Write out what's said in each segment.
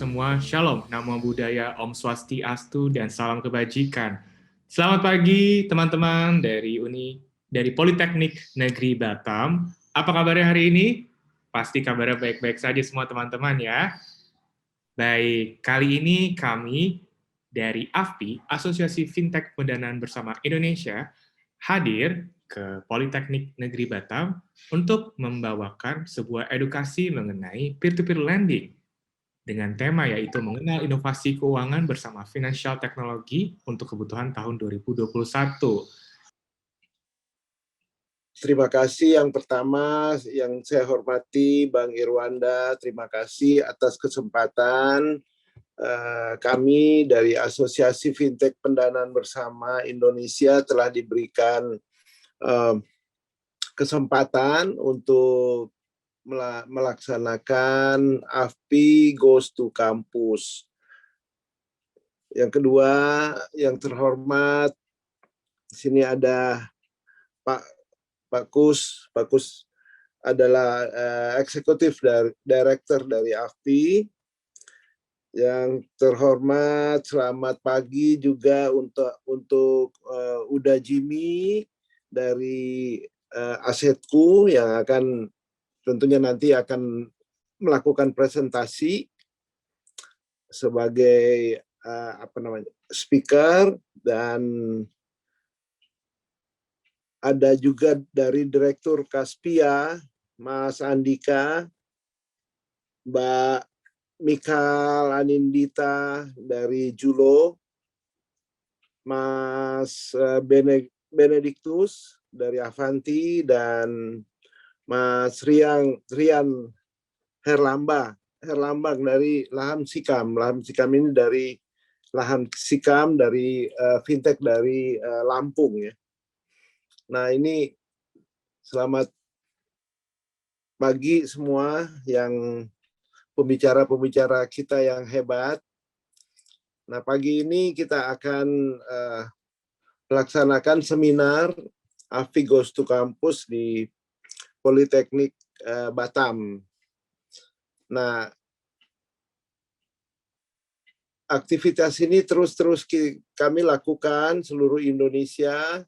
semua, Shalom, Namo Buddhaya, Om Swastiastu, dan salam kebajikan. Selamat pagi teman-teman dari Politeknik Negeri Batam. Apa kabarnya hari ini? Pasti kabarnya baik-baik saja semua teman-teman ya. Baik, kali ini kami dari AFPI, Asosiasi Fintech Pendanaan Bersama Indonesia, hadir ke Politeknik Negeri Batam untuk membawakan sebuah edukasi mengenai peer-to-peer lending dengan tema yaitu mengenal inovasi keuangan bersama financial technology untuk kebutuhan tahun 2021. Terima kasih yang pertama yang saya hormati Bang Irwanda, terima kasih atas kesempatan kami dari Asosiasi Fintech Pendanaan Bersama Indonesia telah diberikan kesempatan untuk melaksanakan AFPI Goes to Campus. Yang kedua, yang terhormat, di sini ada Pak Kus. Pak Kus adalah eksekutif director dari AFPI. Yang terhormat, selamat pagi juga untuk Uda Jimmy dari Asetku yang akan tentunya nanti akan melakukan presentasi sebagai speaker, dan ada juga dari Direktur Kaspia, Mas Andika, Mbak Mikal Anindita dari Julo, Mas Benediktus dari Avanti, dan Mas Rian Herlambang dari Laham Sikam. Laham Sikam ini dari Laham Sikam dari fintech dari Lampung ya. Nah ini selamat pagi semua yang pembicara-pembicara kita yang hebat. Nah pagi ini kita akan melaksanakan seminar AFPI Goes to Campus di Politeknik Batam. Nah, aktivitas ini terus kami lakukan seluruh Indonesia,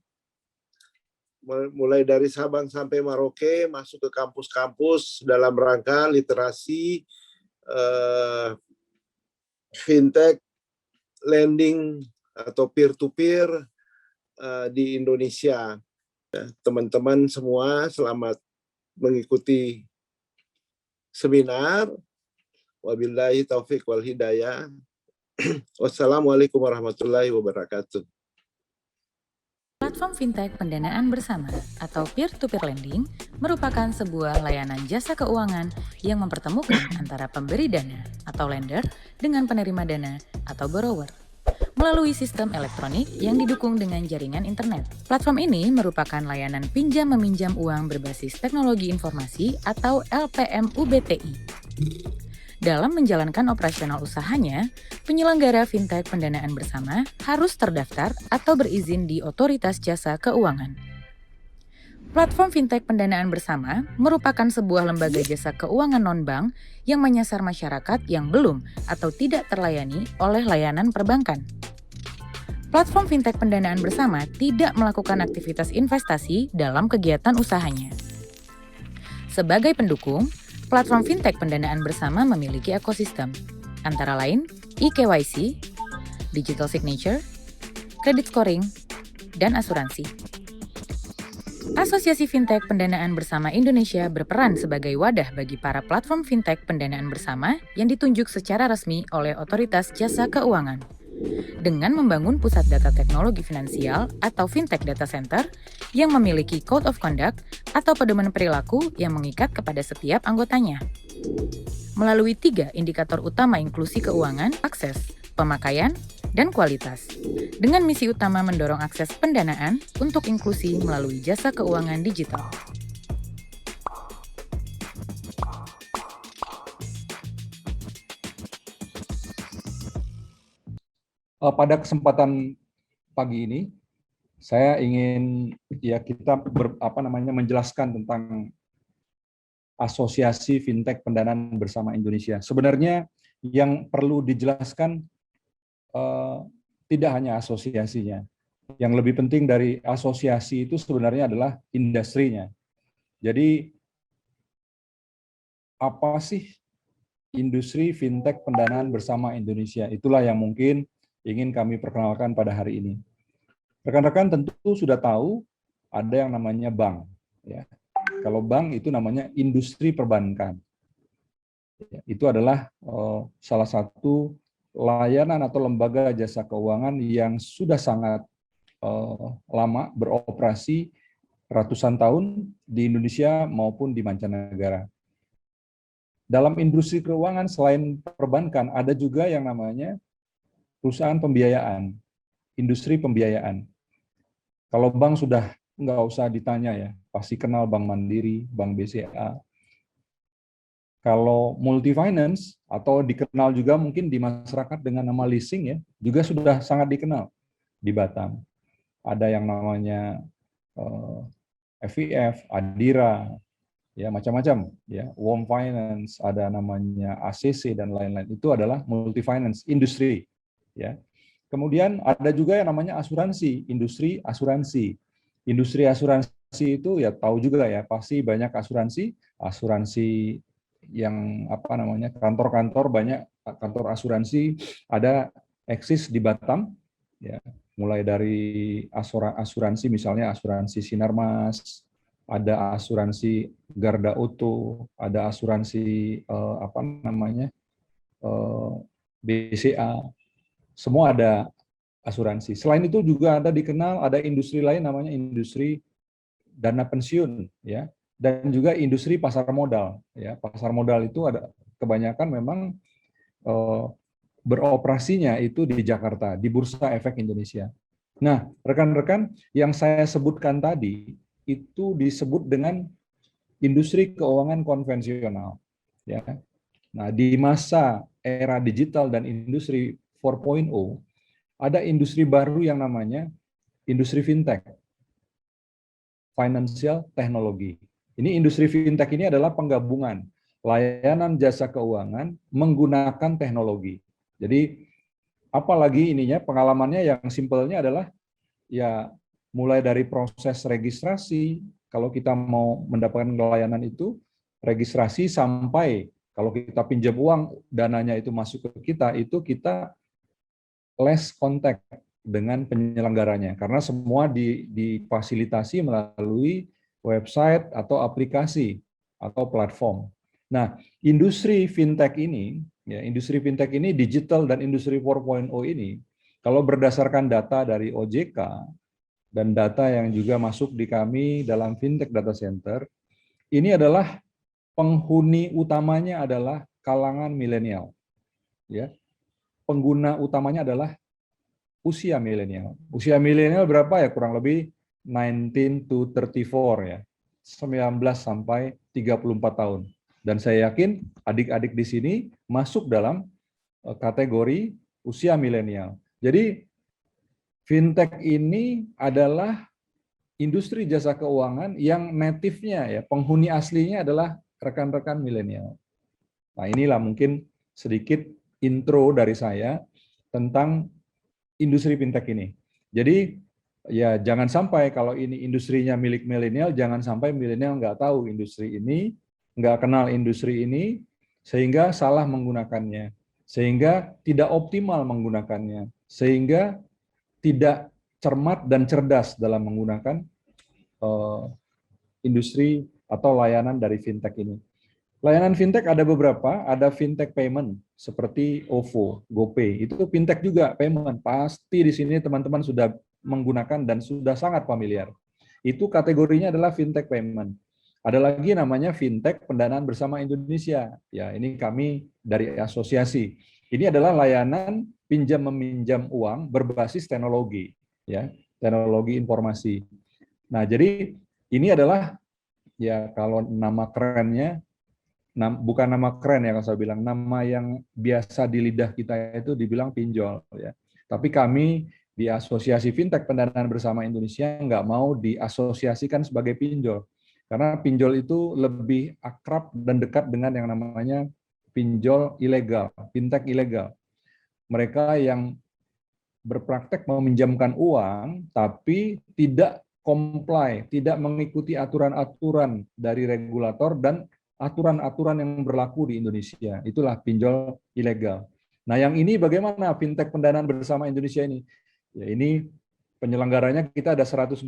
mulai dari Sabang sampai Merauke, masuk ke kampus-kampus dalam rangka literasi fintech lending atau peer-to-peer di Indonesia. Teman-teman semua selamat mengikuti seminar. Wabillahi taufik wal hidayah. Wassalamualaikum warahmatullahi wabarakatuh. Platform Fintech Pendanaan Bersama atau Peer-to-Peer Lending merupakan sebuah layanan jasa keuangan yang mempertemukan antara pemberi dana atau lender dengan penerima dana atau borrower melalui sistem elektronik yang didukung dengan jaringan internet. Platform ini merupakan layanan pinjam-meminjam uang berbasis teknologi informasi atau LPM-UBTI. Dalam menjalankan operasional usahanya, penyelenggara fintech pendanaan bersama harus terdaftar atau berizin di Otoritas Jasa Keuangan. Platform fintech pendanaan bersama merupakan sebuah lembaga jasa keuangan non-bank yang menyasar masyarakat yang belum atau tidak terlayani oleh layanan perbankan. Platform fintech pendanaan bersama tidak melakukan aktivitas investasi dalam kegiatan usahanya. Sebagai pendukung, platform fintech pendanaan bersama memiliki ekosistem, antara lain eKYC, digital signature, credit scoring, dan asuransi. Asosiasi Fintech Pendanaan Bersama Indonesia berperan sebagai wadah bagi para platform fintech pendanaan bersama yang ditunjuk secara resmi oleh Otoritas Jasa Keuangan. Dengan membangun pusat data teknologi finansial atau fintech data center yang memiliki code of conduct atau pedoman perilaku yang mengikat kepada setiap anggotanya. Melalui 3 indikator utama inklusi keuangan, akses, pemakaian, dan kualitas. Dengan misi utama mendorong akses pendanaan untuk inklusi melalui jasa keuangan digital. Pada kesempatan pagi ini, saya ingin kita menjelaskan tentang Asosiasi Fintech Pendanaan Bersama Indonesia. Sebenarnya yang perlu dijelaskan tidak hanya asosiasinya. Yang lebih penting dari asosiasi itu sebenarnya adalah industrinya. Jadi apa sih industri fintech pendanaan bersama Indonesia? Itulah yang mungkin ingin kami perkenalkan pada hari ini. Rekan-rekan tentu sudah tahu ada yang namanya bank. Ya. Kalau bank itu namanya industri perbankan. Ya, itu adalah salah satu layanan atau lembaga jasa keuangan yang sudah sangat lama beroperasi ratusan tahun di Indonesia maupun di mancanegara. Dalam industri keuangan selain perbankan ada juga yang namanya perusahaan pembiayaan, industri pembiayaan. Kalau bank sudah nggak usah ditanya ya, pasti kenal Bank Mandiri, Bank BCA. Kalau multi finance atau dikenal juga mungkin di masyarakat dengan nama leasing ya, juga sudah sangat dikenal di Batam. Ada yang namanya FIF, Adira, ya macam-macam, ya Warm Finance, ada namanya ACC dan lain-lain. Itu adalah multi finance industri, ya. Kemudian ada juga yang namanya asuransi, industri asuransi. Industri asuransi itu ya tahu juga ya, pasti banyak asuransi yang apa namanya kantor-kantor banyak kantor asuransi ada eksis di Batam, ya. Mulai dari asuransi misalnya asuransi Sinarmas, ada asuransi Garda Auto, ada asuransi apa namanya BCA, semua ada asuransi. Selain itu juga ada dikenal ada industri lain namanya industri dana pensiun, ya, dan juga industri pasar modal. Ya, pasar modal itu ada kebanyakan memang beroperasinya itu di Jakarta, di Bursa Efek Indonesia. Nah, rekan-rekan, yang saya sebutkan tadi itu disebut dengan industri keuangan konvensional. Ya. Nah, di masa era digital dan industri 4.0, ada industri baru yang namanya industri fintech, financial technology. Ini industri fintech ini adalah penggabungan layanan jasa keuangan menggunakan teknologi. Jadi apalagi ininya pengalamannya yang simpelnya adalah ya mulai dari proses registrasi, kalau kita mau mendapatkan layanan itu registrasi sampai kalau kita pinjam uang dananya itu masuk ke kita, itu kita less contact dengan penyelenggaranya karena semua difasilitasi melalui website atau aplikasi atau platform. Nah, industri fintech ini, ya, industri fintech ini digital dan industri 4.0 ini, kalau berdasarkan data dari OJK dan data yang juga masuk di kami dalam fintech data center, ini adalah penghuni utamanya adalah kalangan milenial, ya. Pengguna utamanya adalah usia milenial. Usia milenial berapa ya? Kurang lebih 19 to 34 ya. 19 sampai 34 tahun. Dan saya yakin adik-adik di sini masuk dalam kategori usia milenial. Jadi fintech ini adalah industri jasa keuangan yang native-nya ya, penghuni aslinya adalah rekan-rekan milenial. Nah, inilah mungkin sedikit intro dari saya tentang industri fintech ini. Jadi ya jangan sampai kalau ini industrinya milik milenial, jangan sampai milenial nggak tahu industri ini, nggak kenal industri ini, sehingga salah menggunakannya, sehingga tidak optimal menggunakannya, sehingga tidak cermat dan cerdas dalam menggunakan industri atau layanan dari fintech ini. Layanan fintech ada beberapa, ada fintech payment seperti OVO, GoPay, itu fintech juga payment. Pasti di sini teman-teman sudah menggunakan dan sudah sangat familiar. Itu kategorinya adalah fintech payment. Ada lagi namanya fintech pendanaan bersama Indonesia. Ya, ini kami dari asosiasi. Ini adalah layanan pinjam meminjam uang berbasis teknologi, ya, teknologi informasi. Nah, jadi ini adalah ya kalau nama kerennya bukan nama keren ya kalau saya bilang, nama yang biasa di lidah kita itu dibilang pinjol ya. Tapi kami di Asosiasi Fintech Pendanaan Bersama Indonesia nggak mau diasosiasikan sebagai pinjol. Karena pinjol itu lebih akrab dan dekat dengan yang namanya pinjol ilegal, fintech ilegal. Mereka yang berpraktek meminjamkan uang tapi tidak comply, tidak mengikuti aturan-aturan dari regulator dan aturan-aturan yang berlaku di Indonesia. Itulah pinjol ilegal. Nah, yang ini bagaimana fintech pendanaan bersama Indonesia ini? Ya, ini penyelenggaranya kita ada 146.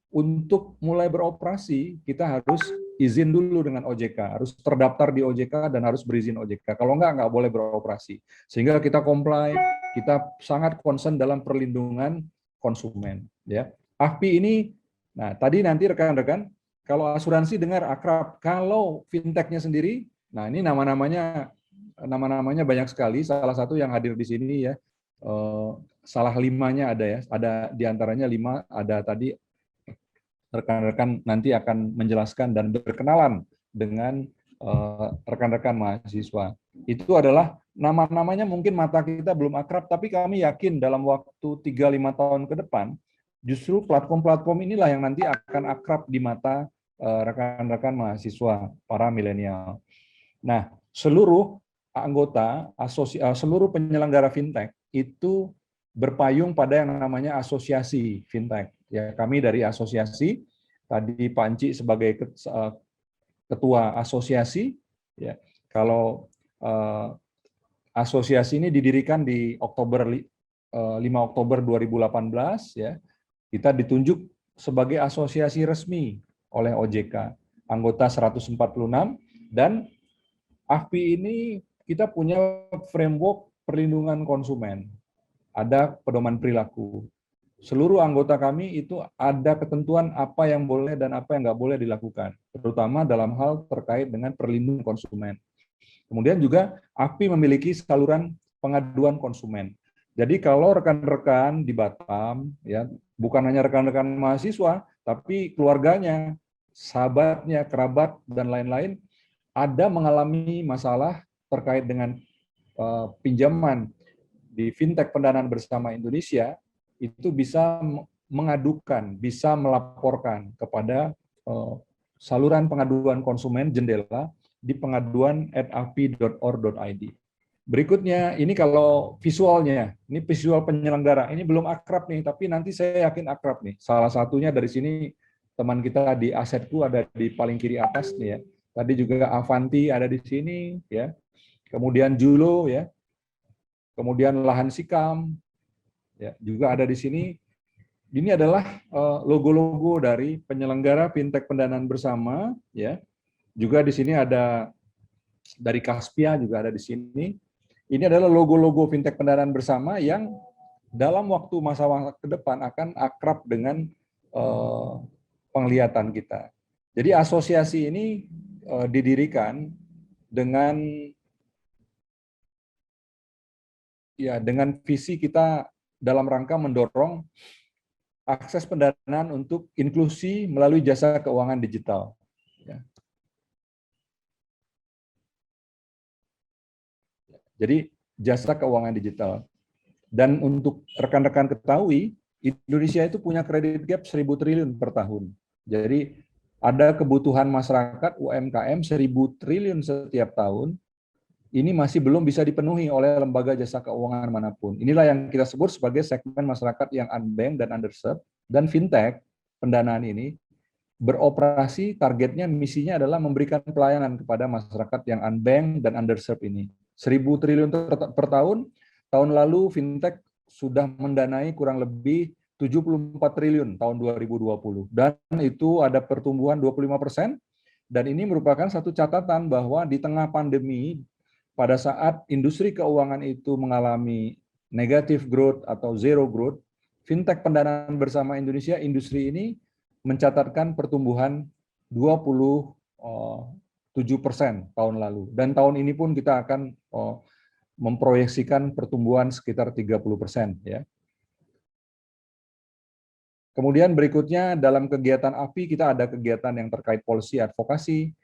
Untuk mulai beroperasi, kita harus izin dulu dengan OJK, harus terdaftar di OJK dan harus berizin OJK. Kalau nggak boleh beroperasi. Sehingga kita comply, kita sangat concern dalam perlindungan konsumen. Ya, AFPI ini, nah tadi nanti rekan-rekan, kalau asuransi dengar akrab, kalau fintechnya sendiri, nah ini nama-namanya banyak sekali. Salah satu yang hadir di sini ya, salah 5-nya ada ya, ada diantaranya 5, ada tadi rekan-rekan nanti akan menjelaskan dan berkenalan dengan rekan-rekan mahasiswa. Itu adalah nama-namanya mungkin mata kita belum akrab, tapi kami yakin dalam waktu 3-5 tahun ke depan, justru platform-platform inilah yang nanti akan akrab di mata rekan-rekan mahasiswa, para milenial. Nah, seluruh anggota, seluruh penyelenggara fintech itu berpayung pada yang namanya asosiasi fintech. Ya, kami dari asosiasi, tadi Pak Anci sebagai ketua asosiasi, ya. Kalau asosiasi ini didirikan di 5 Oktober 2018, ya. Kita ditunjuk sebagai asosiasi resmi oleh OJK, anggota 146, dan AFPI ini kita punya framework perlindungan konsumen. Ada pedoman perilaku. Seluruh anggota kami itu ada ketentuan apa yang boleh dan apa yang nggak boleh dilakukan, terutama dalam hal terkait dengan perlindungan konsumen. Kemudian juga AFPI memiliki saluran pengaduan konsumen. Jadi kalau rekan-rekan di Batam, ya bukan hanya rekan-rekan mahasiswa, tapi keluarganya, sahabatnya, kerabat, dan lain-lain, ada mengalami masalah terkait dengan pinjaman di fintech pendanaan bersama Indonesia, itu bisa mengadukan, bisa melaporkan kepada saluran pengaduan konsumen Jendela di pengaduan@afpi.or.id. Berikutnya, ini kalau visualnya, ini visual penyelenggara, ini belum akrab nih, tapi nanti saya yakin akrab nih. Salah satunya dari sini, teman kita di Asetku ada di paling kiri atas nih ya. Tadi juga Avanti ada di sini, ya. Kemudian Julo, ya. Kemudian Lahan Sikam, ya, juga ada di sini. Ini adalah logo-logo dari penyelenggara fintech pendanaan bersama, ya. Juga di sini ada dari Kaspia juga ada di sini. Ini adalah logo-logo fintech pendanaan bersama yang dalam waktu masa ke depan akan akrab dengan penglihatan kita. Jadi asosiasi ini didirikan dengan visi kita dalam rangka mendorong akses pendanaan untuk inklusi melalui jasa keuangan digital. Ya. Jadi jasa keuangan digital. Dan untuk rekan-rekan ketahui, Indonesia itu punya kredit gap 1.000 triliun per tahun. Jadi ada kebutuhan masyarakat UMKM 1.000 triliun setiap tahun. Ini masih belum bisa dipenuhi oleh lembaga jasa keuangan manapun. Inilah yang kita sebut sebagai segmen masyarakat yang unbanked dan underserved. Dan fintech pendanaan ini beroperasi, targetnya, misinya adalah memberikan pelayanan kepada masyarakat yang unbanked dan underserved ini. 1.000 triliun per tahun, tahun lalu fintech sudah mendanai kurang lebih 74 triliun tahun 2020. Dan itu ada pertumbuhan 25%, dan ini merupakan satu catatan bahwa di tengah pandemi, pada saat industri keuangan itu mengalami negative growth atau zero growth, fintech pendanaan bersama Indonesia, industri ini mencatatkan pertumbuhan 27% tahun lalu. Dan tahun ini pun kita akan memproyeksikan pertumbuhan sekitar 30%. Ya. Kemudian berikutnya dalam kegiatan AFPI kita ada kegiatan yang terkait policy advokasi,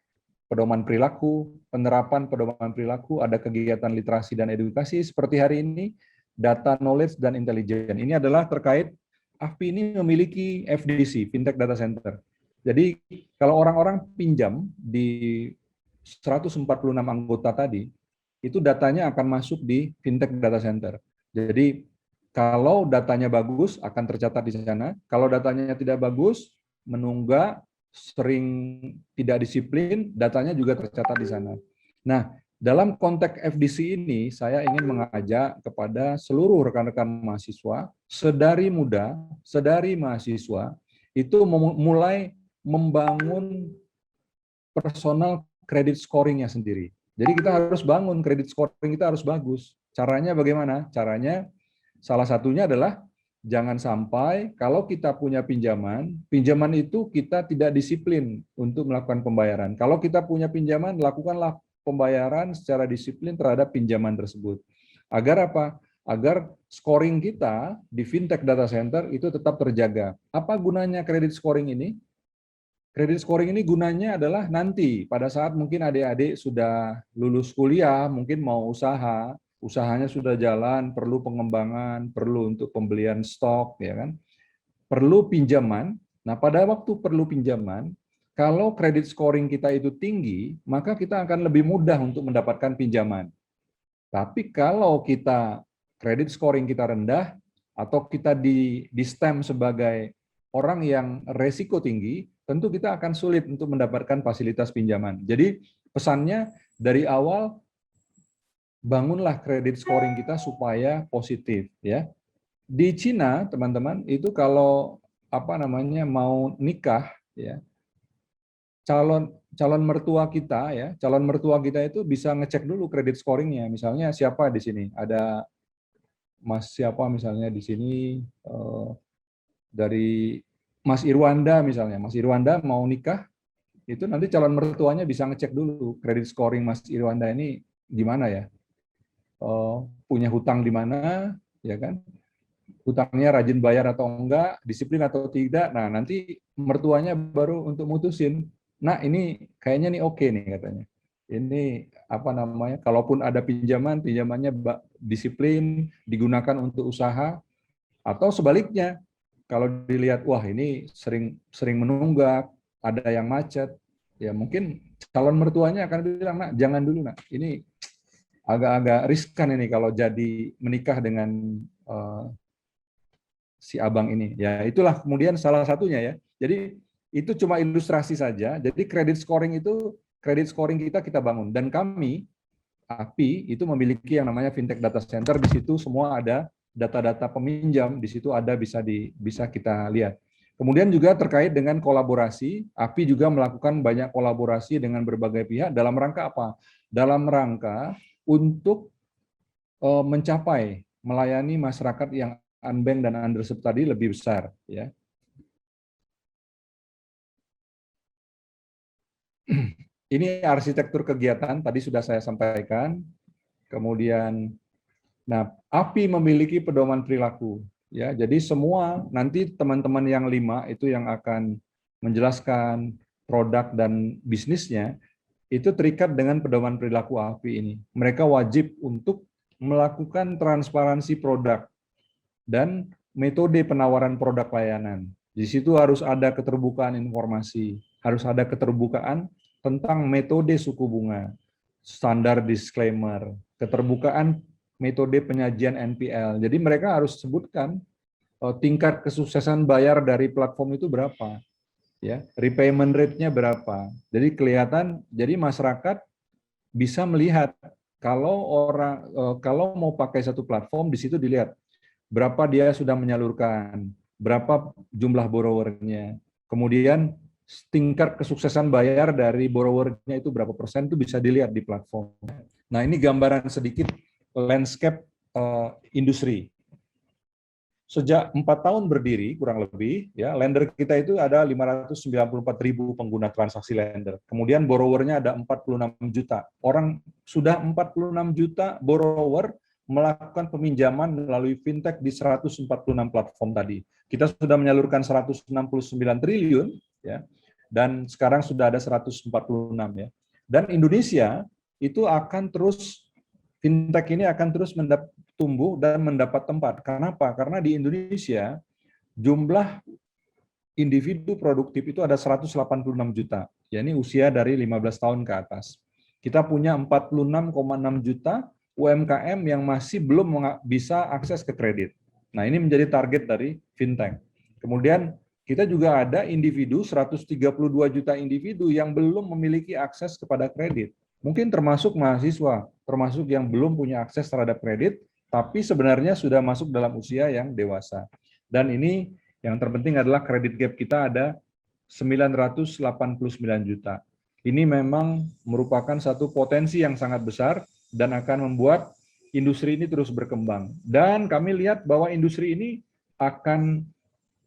pedoman perilaku, penerapan pedoman perilaku, ada kegiatan literasi dan edukasi seperti hari ini, data knowledge dan intelligence. Ini adalah terkait AFPI ini memiliki FDC, Fintech Data Center. Jadi kalau orang-orang pinjam di 146 anggota tadi, itu datanya akan masuk di fintech data center. Jadi kalau datanya bagus akan tercatat di sana, kalau datanya tidak bagus, menunggak, sering tidak disiplin, datanya juga tercatat di sana. Nah, dalam konteks FDC ini, saya ingin mengajak kepada seluruh rekan-rekan mahasiswa, sedari muda, sedari mahasiswa, itu mulai membangun personal credit scoring-nya sendiri. Jadi kita harus bangun credit scoring, kita harus bagus. Caranya bagaimana? Caranya salah satunya adalah jangan sampai kalau kita punya pinjaman, pinjaman itu kita tidak disiplin untuk melakukan pembayaran. Kalau kita punya pinjaman, lakukanlah pembayaran secara disiplin terhadap pinjaman tersebut. Agar apa? Agar scoring kita di fintech data center itu tetap terjaga. Apa gunanya credit scoring ini? Credit scoring ini gunanya adalah nanti pada saat mungkin adik-adik sudah lulus kuliah, mungkin mau usaha, usahanya sudah jalan, perlu pengembangan, perlu untuk pembelian stok, ya kan? Perlu pinjaman. Nah, pada waktu perlu pinjaman, kalau credit scoring kita itu tinggi, maka kita akan lebih mudah untuk mendapatkan pinjaman. Tapi kalau kita credit scoring kita rendah atau kita di stem sebagai orang yang resiko tinggi, tentu kita akan sulit untuk mendapatkan fasilitas pinjaman. Jadi pesannya dari awal, bangunlah kredit scoring kita supaya positif, ya. Di Cina, teman-teman, itu kalau mau nikah, ya, calon mertua kita, ya, calon mertua kita itu bisa ngecek dulu kredit scoringnya. Misalnya siapa di sini? Ada Mas siapa misalnya di sini dari Mas Irwanda misalnya. Mas Irwanda mau nikah, itu nanti calon mertuanya bisa ngecek dulu kredit scoring Mas Irwanda ini gimana ya. Punya hutang di mana, ya kan? Hutangnya rajin bayar atau enggak, disiplin atau tidak. Nah, nanti mertuanya baru untuk mutusin. Nah, ini kayaknya nih oke nih katanya. Ini kalaupun ada pinjamannya disiplin, digunakan untuk usaha, atau sebaliknya, kalau dilihat wah ini sering menunggak, ada yang macet, ya mungkin calon mertuanya akan bilang, "Nak, jangan dulu, Nak. Ini agak-agak riskan ini kalau jadi menikah dengan si abang ini." Ya, itulah kemudian salah satunya ya. Jadi itu cuma ilustrasi saja. Jadi kredit scoring kita bangun, dan kami API itu memiliki yang namanya fintech data center. Di situ semua ada data-data peminjam, di situ ada bisa kita lihat. Kemudian juga terkait dengan kolaborasi, API juga melakukan banyak kolaborasi dengan berbagai pihak dalam rangka apa? Dalam rangka untuk mencapai melayani masyarakat yang unbanked dan underserved tadi lebih besar, ya. Ini arsitektur kegiatan tadi sudah saya sampaikan. Kemudian, API memiliki pedoman perilaku, ya. Jadi semua nanti teman-teman yang 5 itu yang akan menjelaskan produk dan bisnisnya itu terikat dengan pedoman perilaku API ini. Mereka wajib untuk melakukan transparansi produk dan metode penawaran produk layanan. Di situ harus ada keterbukaan informasi, harus ada keterbukaan tentang metode suku bunga, standar disclaimer, keterbukaan metode penyajian NPL. Jadi mereka harus sebutkan tingkat kesuksesan bayar dari platform itu berapa, ya, repayment rate-nya berapa. Jadi kelihatan, jadi masyarakat bisa melihat kalau mau pakai satu platform, di situ dilihat berapa dia sudah menyalurkan, berapa jumlah borrower-nya, kemudian tingkat kesuksesan bayar dari borrower-nya itu berapa persen, itu bisa dilihat di platform. Nah, ini gambaran sedikit landscape industri. Sejak 4 tahun berdiri, kurang lebih, ya, lender kita itu ada 594.000 pengguna transaksi lender. Kemudian borrower-nya ada 46 juta. Orang sudah 46 juta borrower melakukan peminjaman melalui fintech di 146 platform tadi. Kita sudah menyalurkan 169 triliun, ya, dan sekarang sudah ada 146, ya. Dan Indonesia itu akan terus, fintech ini akan terus tumbuh dan mendapat tempat. Kenapa? Karena di Indonesia jumlah individu produktif itu ada 186 juta, yakni usia dari 15 tahun ke atas. Kita punya 46,6 juta UMKM yang masih belum bisa akses ke kredit. Nah, ini menjadi target dari fintech. Kemudian kita juga ada individu 132 juta individu yang belum memiliki akses kepada kredit. Mungkin termasuk mahasiswa, termasuk yang belum punya akses terhadap kredit, tapi sebenarnya sudah masuk dalam usia yang dewasa. Dan ini yang terpenting adalah kredit gap kita ada 989 juta. Ini memang merupakan satu potensi yang sangat besar dan akan membuat industri ini terus berkembang. Dan kami lihat bahwa industri ini akan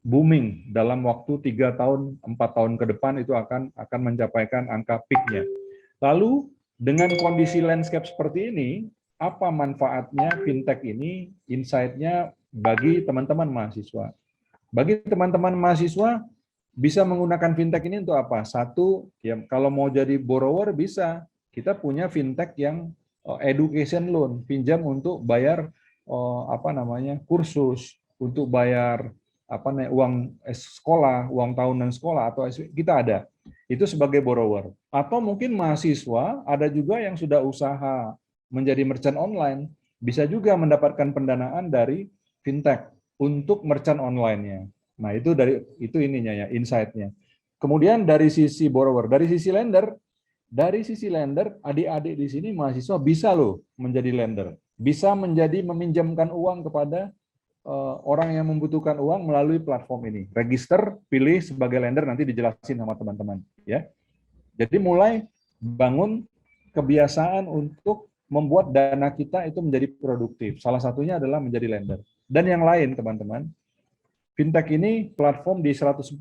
booming dalam waktu 3 tahun, 4 tahun ke depan itu akan mencapaikan angka peak-nya. Lalu dengan kondisi landscape seperti ini, apa manfaatnya fintech ini, insight-nya bagi teman-teman mahasiswa? Bagi teman-teman mahasiswa, bisa menggunakan fintech ini untuk apa? Satu, ya kalau mau jadi borrower bisa. Kita punya fintech yang education loan, pinjam untuk bayar kursus, untuk bayar uang sekolah, uang tahunan sekolah atau kita ada. Itu sebagai borrower. Atau mungkin mahasiswa ada juga yang sudah usaha menjadi merchant online, bisa juga mendapatkan pendanaan dari fintech untuk merchant online-nya. Nah, itu ininya ya, insight-nya. Kemudian dari sisi borrower, dari sisi lender, adik-adik di sini mahasiswa bisa loh menjadi lender. Bisa meminjamkan uang kepada orang yang membutuhkan uang melalui platform ini. Register, pilih sebagai lender, nanti dijelasin sama teman-teman, ya. Jadi mulai bangun kebiasaan untuk membuat dana kita itu menjadi produktif. Salah satunya adalah menjadi lender. Dan yang lain, teman-teman, fintech ini platform di 146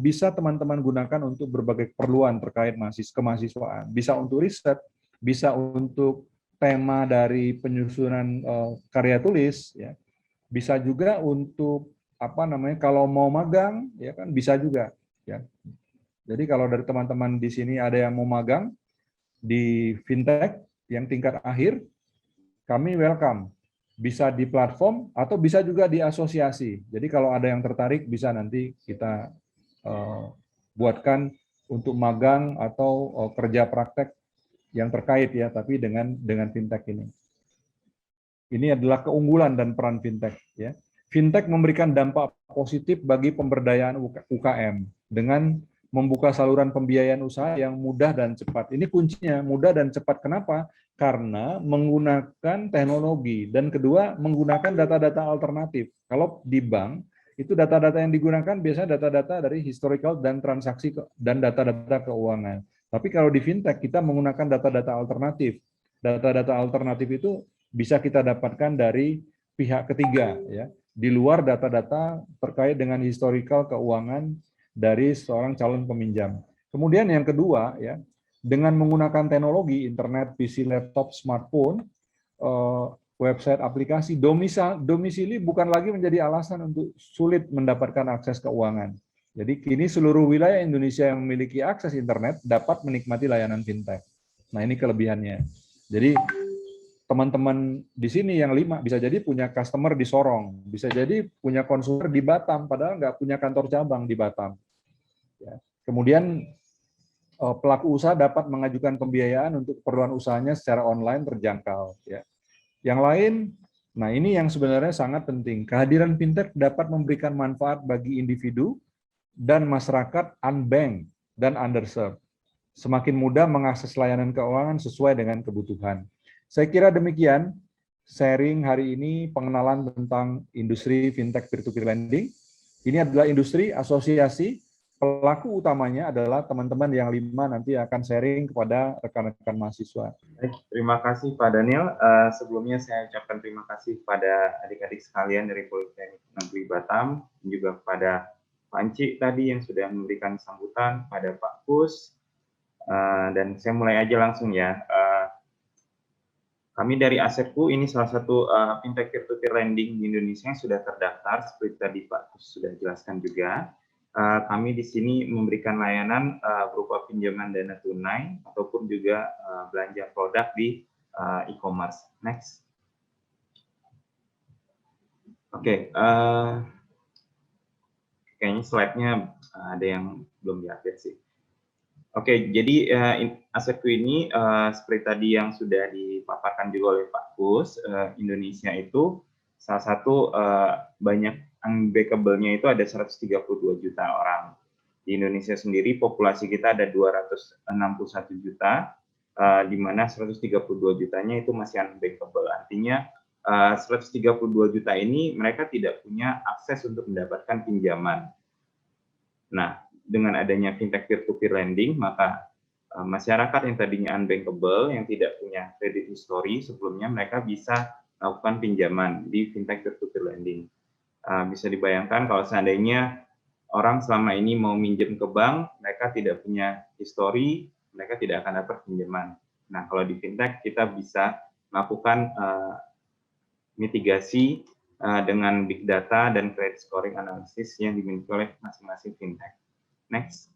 bisa teman-teman gunakan untuk berbagai keperluan terkait kemahasiswaan. Bisa untuk riset, bisa untuk tema dari penyusunan karya tulis, ya. Bisa juga untuk kalau mau magang, ya kan bisa juga, ya. Jadi kalau dari teman-teman di sini ada yang mau magang di fintech yang tingkat akhir, kami welcome. Bisa di platform atau bisa juga di asosiasi. Jadi kalau ada yang tertarik bisa nanti kita buatkan untuk magang atau kerja praktek yang terkait ya, tapi dengan fintech ini. Ini adalah keunggulan dan peran fintech ya. Fintech memberikan dampak positif bagi pemberdayaan UKM dengan membuka saluran pembiayaan usaha yang mudah dan cepat. Ini kuncinya, mudah dan cepat. Kenapa? Karena menggunakan teknologi, dan kedua menggunakan data-data alternatif. Kalau di bank itu data-data yang digunakan biasanya data-data dari historical dan transaksi dan data-data keuangan. Tapi kalau di fintech kita menggunakan data-data alternatif. Data-data alternatif itu bisa kita dapatkan dari pihak ketiga, ya, di luar data-data terkait dengan historical keuangan dari seorang calon peminjam. Kemudian yang kedua, ya, dengan menggunakan teknologi internet, PC, laptop, smartphone, website, aplikasi, domisili bukan lagi menjadi alasan untuk sulit mendapatkan akses keuangan. Jadi kini seluruh wilayah Indonesia yang memiliki akses internet dapat menikmati layanan fintech. Nah, ini kelebihannya. Jadi teman-teman di sini yang 5 bisa jadi punya customer di Sorong, bisa jadi punya konsumer di Batam, padahal nggak punya kantor cabang di Batam. Ya. Kemudian pelaku usaha dapat mengajukan pembiayaan untuk keperluan usahanya secara online terjangkau. Ya. Yang lain, nah ini yang sebenarnya sangat penting. Kehadiran fintech dapat memberikan manfaat bagi individu dan masyarakat unbanked dan underserved. Semakin mudah mengakses layanan keuangan sesuai dengan kebutuhan. Saya kira demikian sharing hari ini pengenalan tentang industri fintech peer-to-peer lending. Ini adalah industri asosiasi. Pelaku utamanya adalah teman-teman yang 5 nanti akan sharing kepada rekan-rekan mahasiswa. Baik, terima kasih Pak Daniel. Sebelumnya saya ucapkan terima kasih pada adik-adik sekalian dari Politeknik Negeri Batam, dan juga kepada Pak Anci tadi yang sudah memberikan sambutan, pada Pak Kus, dan saya mulai aja langsung ya. Kami dari Asetku ini salah satu fintech peer-to-peer lending di Indonesia yang sudah terdaftar, seperti tadi Pak Kus sudah jelaskan juga. Kami di sini memberikan layanan berupa pinjaman dana tunai ataupun juga belanja produk di e-commerce. Next. Oke, kayaknya slide-nya ada yang belum di-update sih. Oke, jadi Asetku ini seperti tadi yang sudah dipaparkan juga oleh Pak Kus, Indonesia itu salah satu banyak unbankable-nya itu ada 132 juta orang. Di Indonesia sendiri populasi kita ada 261 juta, di mana 132 jutanya itu masih unbankable. Artinya 132 juta ini mereka tidak punya akses untuk mendapatkan pinjaman. Nah, dengan adanya fintech peer-to-peer lending, maka masyarakat yang tadinya unbankable, yang tidak punya credit history sebelumnya, mereka bisa melakukan pinjaman di fintech peer-to-peer lending. Bisa dibayangkan kalau seandainya orang selama ini mau minjem ke bank, mereka tidak punya history, mereka tidak akan dapat pinjaman. Nah, kalau di fintech kita bisa melakukan mitigasi dengan big data dan credit scoring analysis yang dimiliki oleh masing-masing fintech. Next.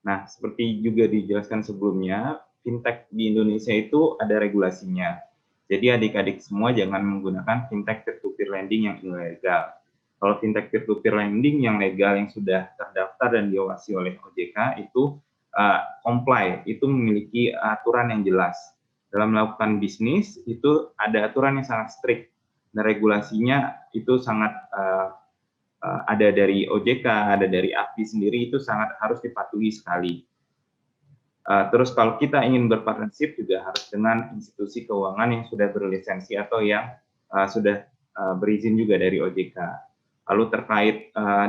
Nah, seperti juga dijelaskan sebelumnya, fintech di Indonesia itu ada regulasinya. Jadi adik-adik semua jangan menggunakan fintech peer-to-peer lending yang ilegal. Kalau fintech peer-to-peer lending yang legal yang sudah terdaftar dan diawasi oleh OJK itu comply, itu memiliki aturan yang jelas. Dalam melakukan bisnis itu ada aturan yang sangat strict. Dan regulasinya itu sangat ada dari OJK, ada dari API sendiri, itu sangat harus dipatuhi sekali. Terus kalau kita ingin berpartnership juga harus dengan institusi keuangan yang sudah berlisensi atau yang sudah berizin juga dari OJK. Lalu terkait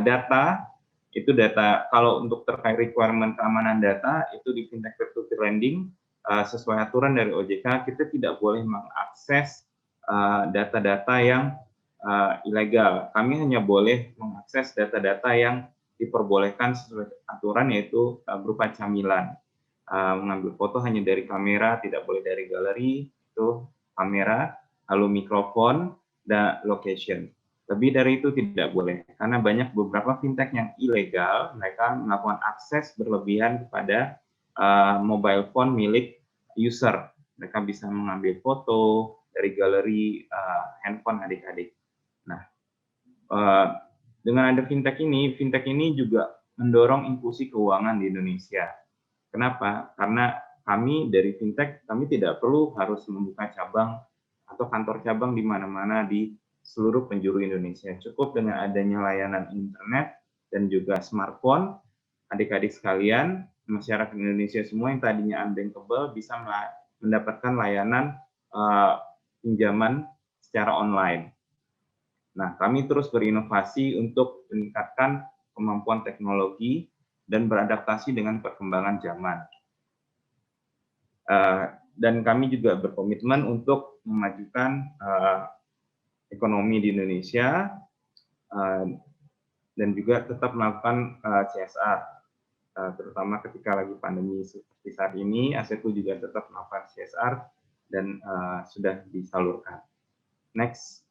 data, itu data kalau untuk terkait requirement keamanan data, itu di fintech peer-to-peer lending, sesuai aturan dari OJK, kita tidak boleh mengakses data-data yang ilegal. Kami hanya boleh mengakses data-data yang diperbolehkan sesuai aturan, yaitu berupa camilan. Mengambil foto hanya dari kamera, tidak boleh dari galeri, itu kamera, lalu mikrofon, dan location. Lebih dari itu tidak boleh, karena banyak beberapa fintech yang ilegal, mereka melakukan akses berlebihan kepada mobile phone milik user. Mereka bisa mengambil foto dari galeri handphone adik-adik. Nah, dengan ada fintech ini juga mendorong inklusi keuangan di Indonesia. Kenapa? Karena kami dari fintech, kami tidak perlu harus membuka cabang atau kantor cabang di mana-mana di seluruh penjuru Indonesia. Cukup dengan adanya layanan internet dan juga smartphone, adik-adik sekalian, masyarakat Indonesia semua yang tadinya unbankable bisa mendapatkan layanan pinjaman secara online. Nah, kami terus berinovasi untuk meningkatkan kemampuan teknologi dan beradaptasi dengan perkembangan zaman. Dan kami juga berkomitmen untuk memajukan ekonomi di Indonesia dan juga tetap melakukan CSR, terutama ketika lagi pandemi seperti saat ini, Asetku juga tetap melakukan CSR dan sudah disalurkan. Next.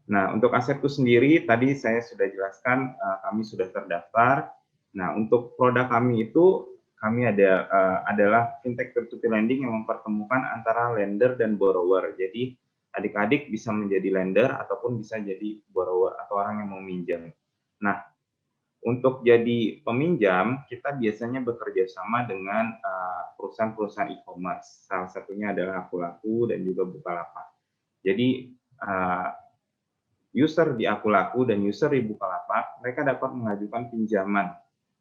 Nah, untuk Asetku sendiri, tadi saya sudah jelaskan, kami sudah terdaftar. Nah, untuk produk kami itu, kami adalah fintech peer-to-peer lending yang mempertemukan antara lender dan borrower. Jadi, adik-adik bisa menjadi lender ataupun bisa jadi borrower atau orang yang mau minjam. Nah, untuk jadi peminjam, kita biasanya bekerja sama dengan perusahaan-perusahaan e-commerce. Salah satunya adalah Akulaku dan juga Bukalapak. Jadi, user di Akulaku dan user di Bukalapak, mereka dapat mengajukan pinjaman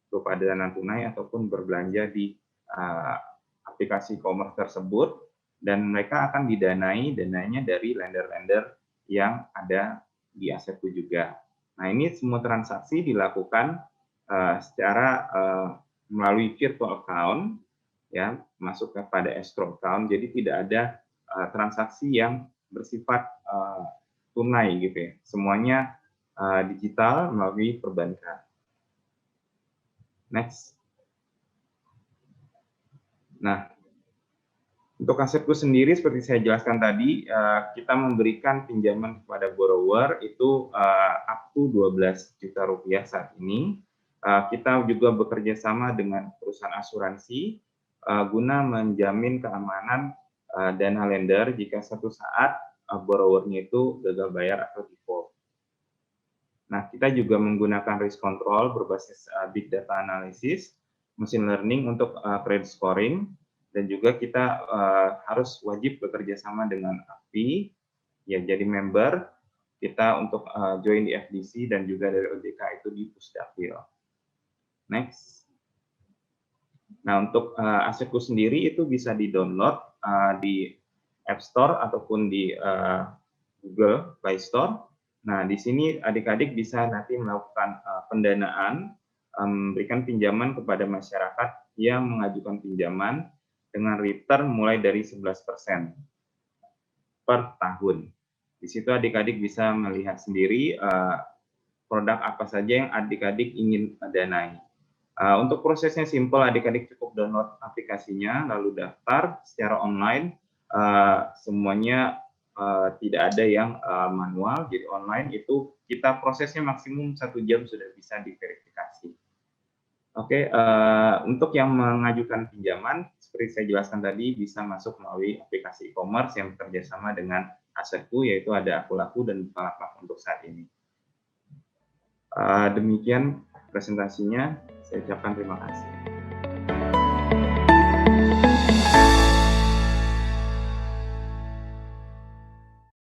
berupa dana tunai ataupun berbelanja di aplikasi e-commerce tersebut, dan mereka akan dananya dari lender-lender yang ada di Asetku juga. Nah, ini semua transaksi dilakukan secara melalui virtual account, ya, masuk kepada escrow account, jadi tidak ada transaksi yang bersifat tunai gitu ya, semuanya digital melalui perbankan. Next. Nah, untuk Asetku sendiri seperti saya jelaskan tadi, kita memberikan pinjaman kepada borrower itu up to 12 juta rupiah saat ini. Kita juga bekerja sama dengan perusahaan asuransi guna menjamin keamanan dana lender jika suatu saat borrowernya itu gagal bayar atau default. Nah, kita juga menggunakan risk control berbasis big data analysis, machine learning untuk credit scoring, dan juga kita harus wajib bekerja sama dengan API, ya jadi member kita untuk join di FDC dan juga dari OJK itu di Pusdakil. Next. Nah, untuk Asetku sendiri itu bisa di-download di App Store ataupun di Google Play Store. Nah, di sini adik-adik bisa nanti melakukan pendanaan, memberikan pinjaman kepada masyarakat yang mengajukan pinjaman dengan return mulai dari 11% per tahun. Di situ adik-adik bisa melihat sendiri produk apa saja yang adik-adik ingin danai. Untuk prosesnya simple, adik-adik cukup download aplikasinya, lalu daftar secara online. Semuanya tidak ada yang manual, jadi online itu kita prosesnya maksimum 1 jam sudah bisa diverifikasi. Oke, untuk yang mengajukan pinjaman, seperti saya jelaskan tadi, bisa masuk melalui aplikasi e-commerce yang bekerja sama dengan Asetku, yaitu ada Akulaku dan Bukalapak untuk saat ini. Demikian presentasinya, saya ucapkan terima kasih.